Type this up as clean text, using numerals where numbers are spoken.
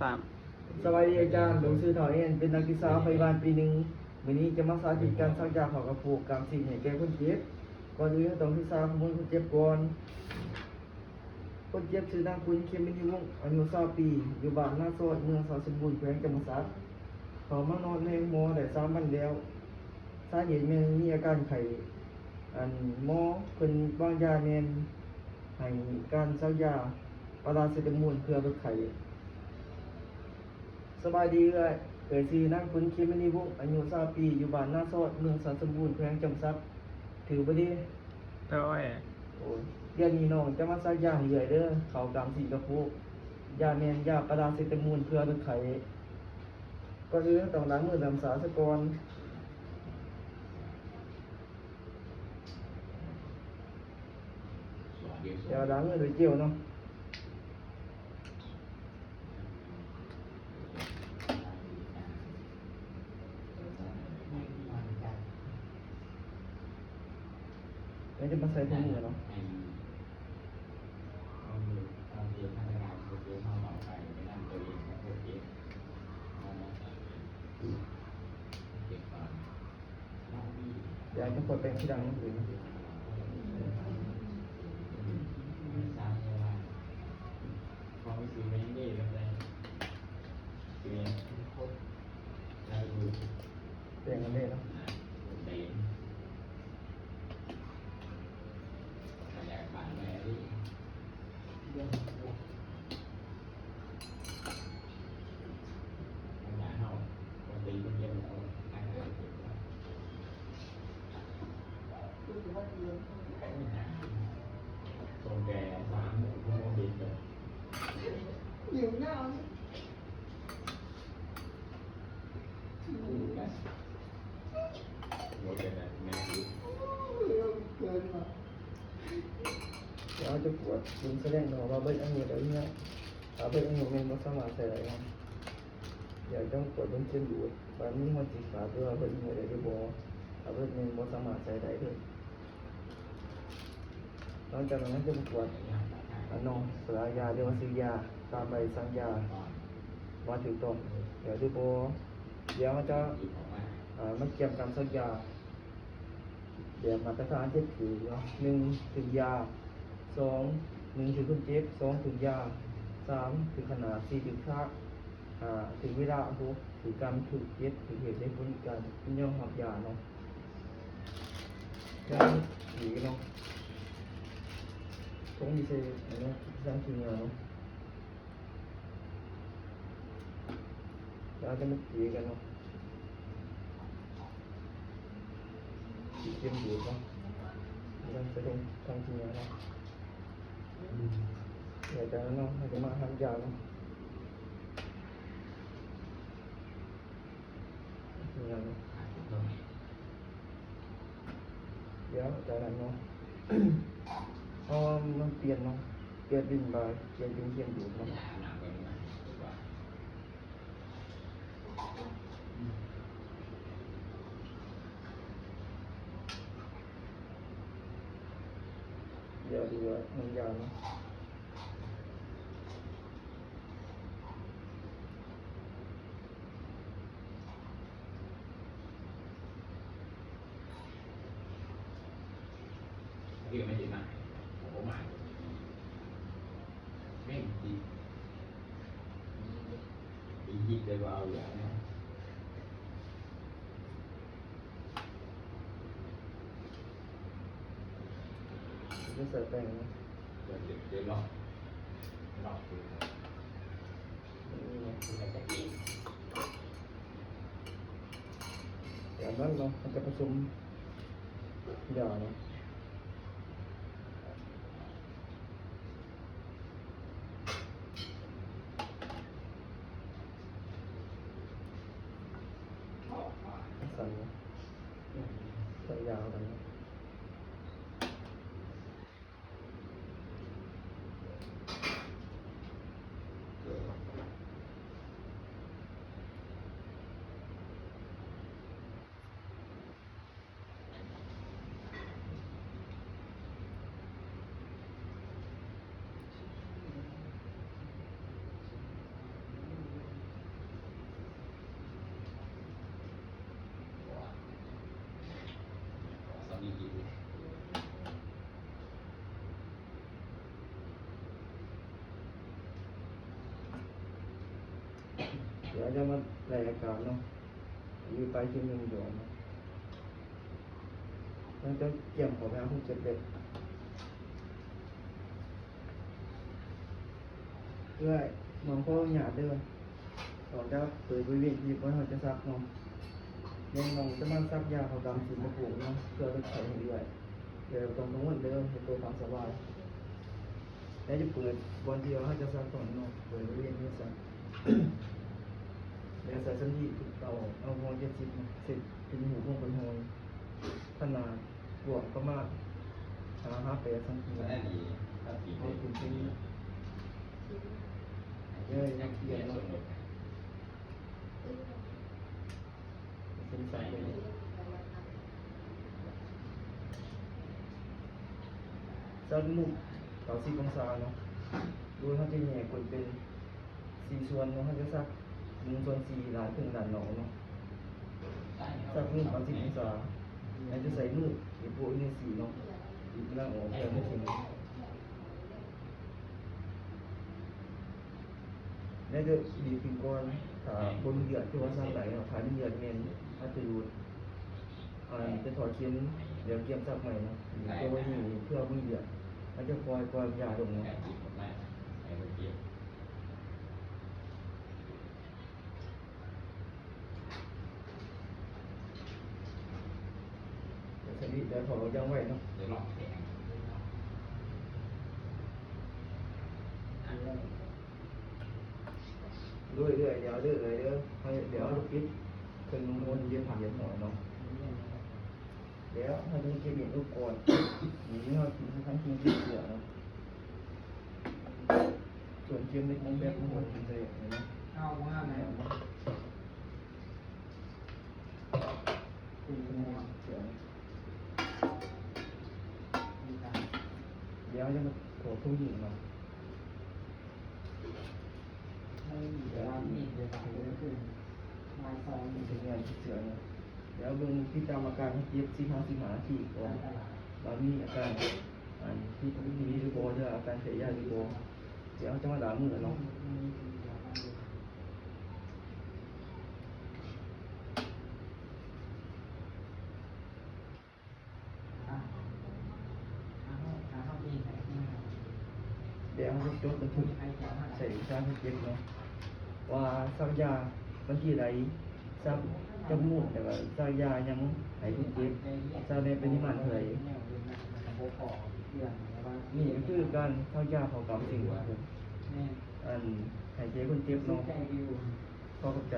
สามสวัสดีอาจารย์ผมชื่อถอยเอ็นเป็นนักศึกษาพยาบาลปีหนึ่งวันนี้จะมาสาธิตการซักยาเข่ากระปุกกามสิ่งให้แก่คนเจ็บก่อนอื่นต้องศึกษาข้อมูลคนเจ็บก่อนคนเจ็บชื่อนางปุณเข้มมินิวงศ์อายุ20 ปีอยู่บ้านนาโซดเมืองสาสมบูรณ์แขวงจำปาสักเขามานอนในหมอได้3 วันแล้วสาเหตุแม่นมีอาการไข้หมอเพิ่นวางยาแม่นให้การซักยาพาราเซตามอลเพื่อลดไข้สบายดีเลยชื่อนางปุณเข้มมินิวงศ์อายุ20 ปีอยู่บ้านนาโซดเมืองสาสมบูรณ์แขวงจำปาสักถือบ่ดีโดยโอ้ยเดี๋ยวนี้น้องจะมาซักยาให้เรื่อยเด้อเขากำสีกระปุกยาแมนยาปาราเซตามอลเพื่อลดไข้ก็คือต้องล้างมือทำสะอาดซะก่อนเดี๋ยวล้างมือด้วยเจลเนาะแล้วจะมาใส่ถุงมือเนาะเดี๋ยวจะกดแปรงที่ดังนั่นเองแปรงกันได้เนาะอยู่หน้าเกินมา เดี๋ยวจะปวดยิงแสดงเนาะว่าเบิดอันนี้แล้วเนี่ยถ้าเบิดอันนี้มันบ่สามารถใส่ได้เนาะเดี๋ยวต้องกดต้องเช็ดดูว่ามีหัวจิตขาดหรือว่าเบิดอันนี้ได้หรือบ่ถ้าเบิดอันนี้บ่สามารถใส่ได้เลยหลังจากนั้นจะปวดน้องสลายาเรียกว่าซื้อยาตามใบสั่งยาว่าถูกต้องเดี๋ยวดูโบเดี๋ยวมันจะมันเกี่ยวกับสักยาเดี๋ยวมาตรฐานเจ็บถือเนาะ1 ถึงยา2 1 ถึงคนเจ็บ2 ถึงยา3 ถึงขนาด4 ถึงค่าถึงเวลา6 ถึงการถูกเจ็บถึงเหตุได้บริการย่อมหับยาเนาะแล้วถือเนาะตรงนี้ใช่เนาะสร้างทีมงานเนาะแล้วจะมาตีกันเนาะตีเกมอยู่เนาะแล้วจะต้องทำทีมงานเนาะเดี๋ยวจากนั้นเนาะเราจะมาทำยาเนาะทีมงานเนาะเดี๋ยวจากนั้นเนาะมันเปลี่ยนเนาะเปลี่ยนเป็นบายเปลี่ยนเป็นเกมอยู่เนาะเดี๋ยวดูว่ามันยาวเนาะที่ไม่ดีมากผมมาไม่ดีดีเลยว่าเอาอย่างนี้จะใส่แป้งเนาะเดี๋ยวลอกดูจะกิน อย่างนั้นเนาะมันจะผสมยาเนาะสั่นเนาะใส่ยาวกันเนาะ เดี๋ยวจะมารายการเนาะอยู่ไปที่1เดือนเนาะมันจะเกี่ยมของแม่คุณเจ็บเด็ดเพื่อมองพ่อหยาเด้อต่อจากเปิดบริเวณที่ว่าเขาจะซักเนาะยังน้องจะมาซักยาเขาดำสีมะกรูดเนาะเพื่อไปใช้ให้ด้วยเดี๋ยวตรงตรงวันเดิมให้ตัวความสบายแล้วจะเปิดบอลเดียวเขาจะซักก่อนเนาะเปิดบริเวณที่ซัก เดี๋ยวใส่สันทีเตาเอาหัว70เสร็จเป็นหูพวกเป็นหอยขนาดบวกประมาณ5-8 cm ก็ได้ดีถ้าปี เอา ได้ ถึงที่ ยังเขียนส่วนลด เป็นสายเลยจานมุก90 องศาเนาะโดยเขาจะแยกกดเป็น4 ส่วนเนาะเขาจะซัก1/4หลานถึงหลานหนอเนาะซักมุก90 องศาแล้วจะใส่มุกอีกพวกนี้สีเนาะอีกล่างออกเพื่อไม่ทิ้งแล้วจะดีขึ้นก่อนถ้าบนเดือดที่ว่าสร้างไหลเนาะถ้าเดือดเมนถ้าจะดูดจะถอดเข็มเดี๋ยวเกียมซักใหม่เนาะตัวนี้เพื่อมือเดือดมันจะปล่อยยาลงเนาะ แอบจีบผมได้ไอ้เมื่อกี้ สนิทเดี๋ยวขอยังไว้เนาะ เดี๋ยวลองแข่ง ด้วยเรื่อยเดี๋ยวเรื่อยเดี๋ยวให้เดี๋ยวลูกปิดขึ้นวนเย็นเย็นหน่อยเนาะเดี๋ยวให้ดูเกมลูกก่อนนี่เรากินทั้งกินที่เสือเนาะส่วนเกมเล็กน้องแบบมันหมดเลยเนาะ เอาว่าไง คุณเสือเดี๋ยวจะมาโผล่ผู้หญิงเนาะ ไม่มีเวลามีเวลาคือมาซอง มันเป็นงานที่เสือเนาะเดี๋ยวเบิ่งที่ตามอาการให้เย็บ15 นาทีก่อนเรามีอาการที่มีหรือบ่จะอาการเสียยาหรือบ่เดี๋ยวจะมาล้างมือเนาะ เขามีแต่ที่มา เดี๋ยวเราจะจดบันทึก ใครจะมา ใส่วิชาที่เก็บเนาะว่าสักยาวันที่ใดสักจมูกแต่ว่าสักยายังให้ผู้เก็บสักในปริมาณเท่าไหร่นี่ก็คือการสักยาของกรรมสิ่งครับผม แม่ อันให้เจ็บคนเจ็บเนาะ ใจวิว พอเข้าใจ